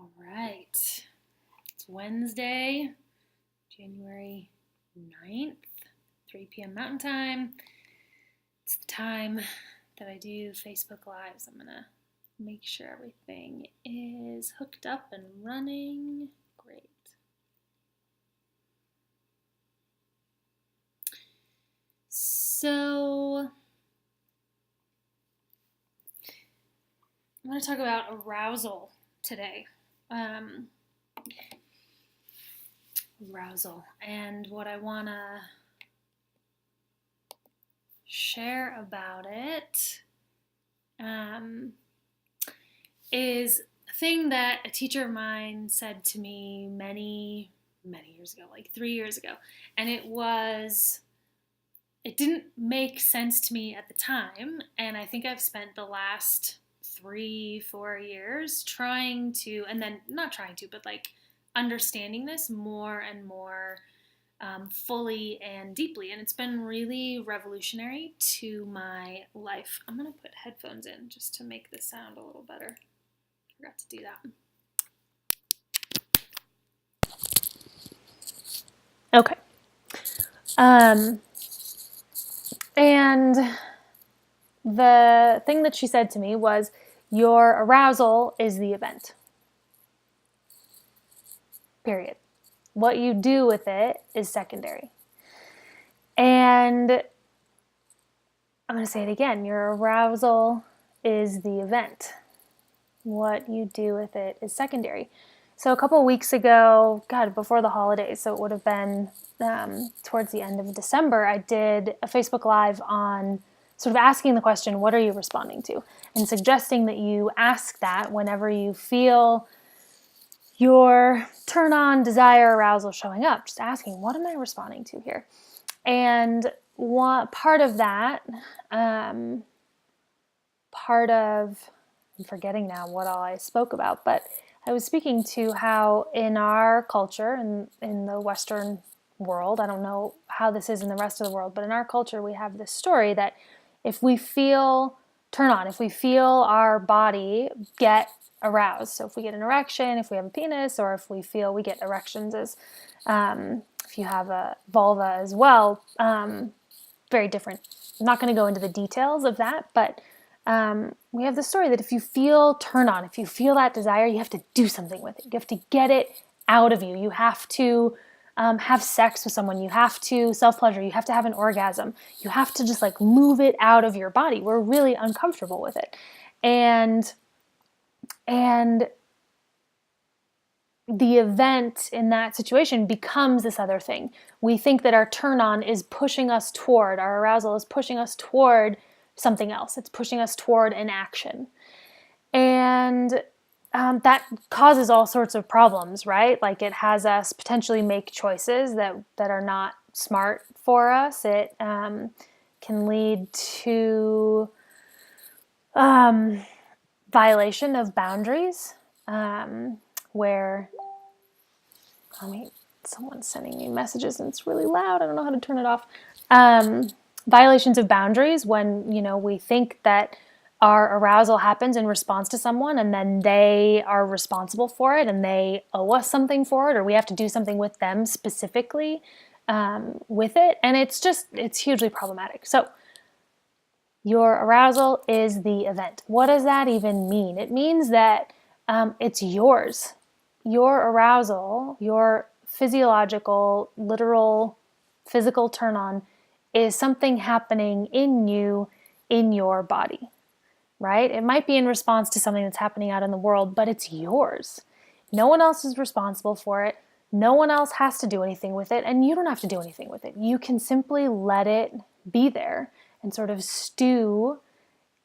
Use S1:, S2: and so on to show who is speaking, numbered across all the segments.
S1: All right. It's Wednesday, January 9th, 3 p.m. Mountain Time. It's the time that I do Facebook Lives. I'm going to make sure everything is hooked up and running. Great. So, I'm going to talk about arousal today. Arousal. And what I want to share about it is a thing that a teacher of mine said to me many years ago, like 3 years ago. And it didn't make sense to me at the time. And I think I've spent the last 3-4 years trying to, and then not trying to, but like understanding this more and more fully and deeply. And it's been really revolutionary to my life. I'm going to put headphones in just to make this sound a little better. Forgot to do that. Okay. And the thing that she said to me was, your arousal is the event. Period. What you do with it is secondary. And I'm going to say it again. Your arousal is the event. What you do with it is secondary. So a couple of weeks ago, before the holidays, so it would have been towards the end of December, I did a Facebook Live on sort of asking the question, what are you responding to? And suggesting that you ask that whenever you feel your turn on, desire, arousal showing up. Just asking, what am I responding to here? And what part of that, I'm forgetting now what all I spoke about, but I was speaking to how in our culture, in the Western world, I don't know how this is in the rest of the world, but in our culture we have this story that if we feel turn on, if we feel our body get aroused, so if we get an erection, if we have a penis, or if we feel we get erections as if you have a vulva as well, very different. I'm not going to go into the details of that, but we have the story that if you feel turn on, if you feel that desire, you have to do something with it. You have to get it out of you. You have to have sex with someone. You have to self-pleasure. You have to have an orgasm. You have to just like move it out of your body. We're really uncomfortable with it. And the event in that situation becomes this other thing. We think that our turn on is pushing us toward, our arousal is pushing us toward something else. It's pushing us toward an action. And that causes all sorts of problems, right? Like it has us potentially make choices that are not smart for us. It can lead to violation of boundaries, where, someone's sending me messages and it's really loud. I don't know how to turn it off. Violations of boundaries when, we think that our arousal happens in response to someone and then they are responsible for it and they owe us something for it, or we have to do something with them specifically with it. And it's hugely problematic. So your arousal is the event. What does that even mean? It means that it's yours. Your arousal, your physiological, literal, physical turn on is something happening in you, in your body, right? It might be in response to something that's happening out in the world, but it's yours. No one else is responsible for it. No one else has to do anything with it, and you don't have to do anything with it. You can simply let it be there and sort of stew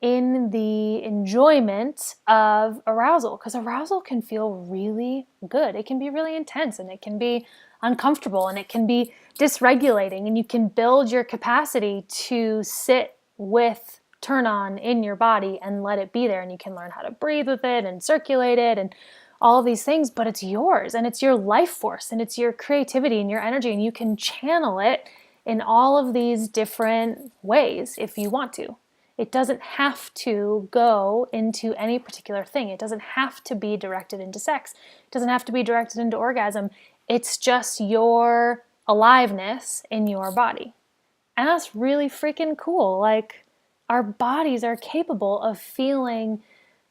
S1: in the enjoyment of arousal, because arousal can feel really good. It can be really intense and it can be uncomfortable and it can be dysregulating, and you can build your capacity to sit with turn on in your body and let it be there, and you can learn how to breathe with it and circulate it and all of these things, but it's yours and it's your life force and it's your creativity and your energy, and you can channel it in all of these different ways if you want to. It doesn't have to go into any particular thing. It doesn't have to be directed into sex. It doesn't have to be directed into orgasm. It's just your aliveness in your body. And that's really freaking cool. Like, our bodies are capable of feeling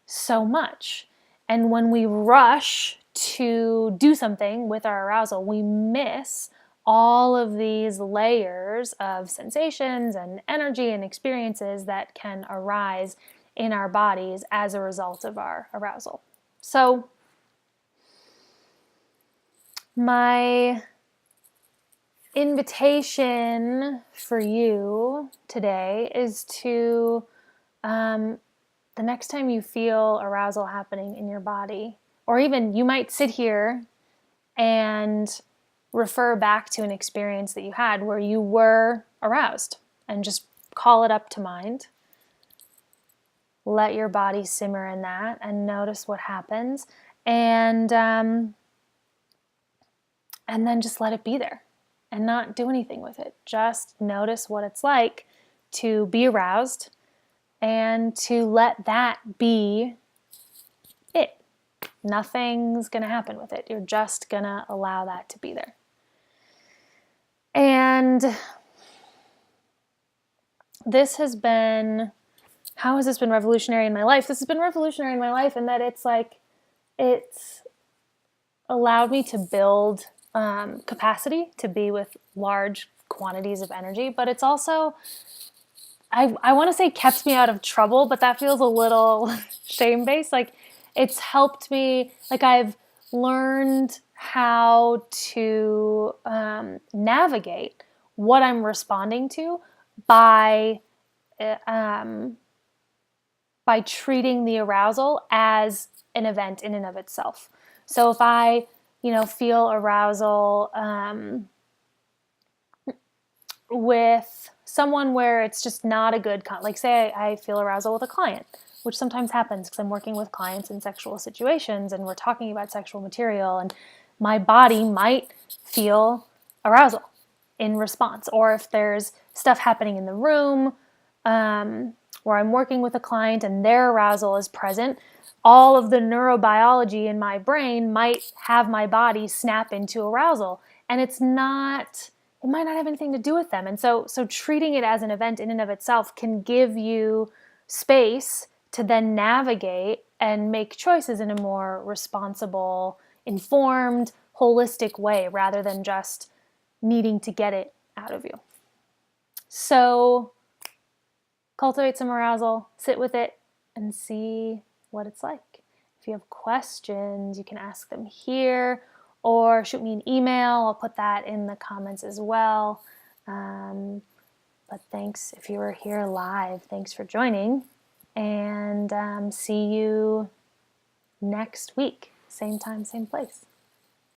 S1: so much. And when we rush to do something with our arousal, we miss all of these layers of sensations and energy and experiences that can arise in our bodies as a result of our arousal. So, my invitation for you today is to, the next time you feel arousal happening in your body, or even you might sit here and refer back to an experience that you had where you were aroused, and just call it up to mind. Let your body simmer in that and notice what happens, and then just let it be there and not do anything with it. Just notice what it's like to be aroused and to let that be it. Nothing's going to happen with it. You're just going to allow that to be there. And this has been, how has this been revolutionary in my life? This has been revolutionary in my life in that it's allowed me to build capacity to be with large quantities of energy, but it's also, I want to say kept me out of trouble, but that feels a little shame-based. Like, it's helped me, like, I've learned how to navigate what I'm responding to by treating the arousal as an event in and of itself. So if I, feel arousal with someone where it's just not a good, like say I feel arousal with a client, which sometimes happens because I'm working with clients in sexual situations and we're talking about sexual material, and my body might feel arousal in response. Or if there's stuff happening in the room where I'm working with a client and their arousal is present, all of the neurobiology in my brain might have my body snap into arousal, and it might not have anything to do with them. And so treating it as an event in and of itself can give you space to then navigate and make choices in a more responsible, informed, holistic way, rather than just needing to get it out of you. So cultivate some arousal, sit with it, and see what it's like. If you have questions, you can ask them here or shoot me an email. I'll put that in the comments as well. But thanks if you were here live. Thanks for joining, and see you next week. Same time, same place.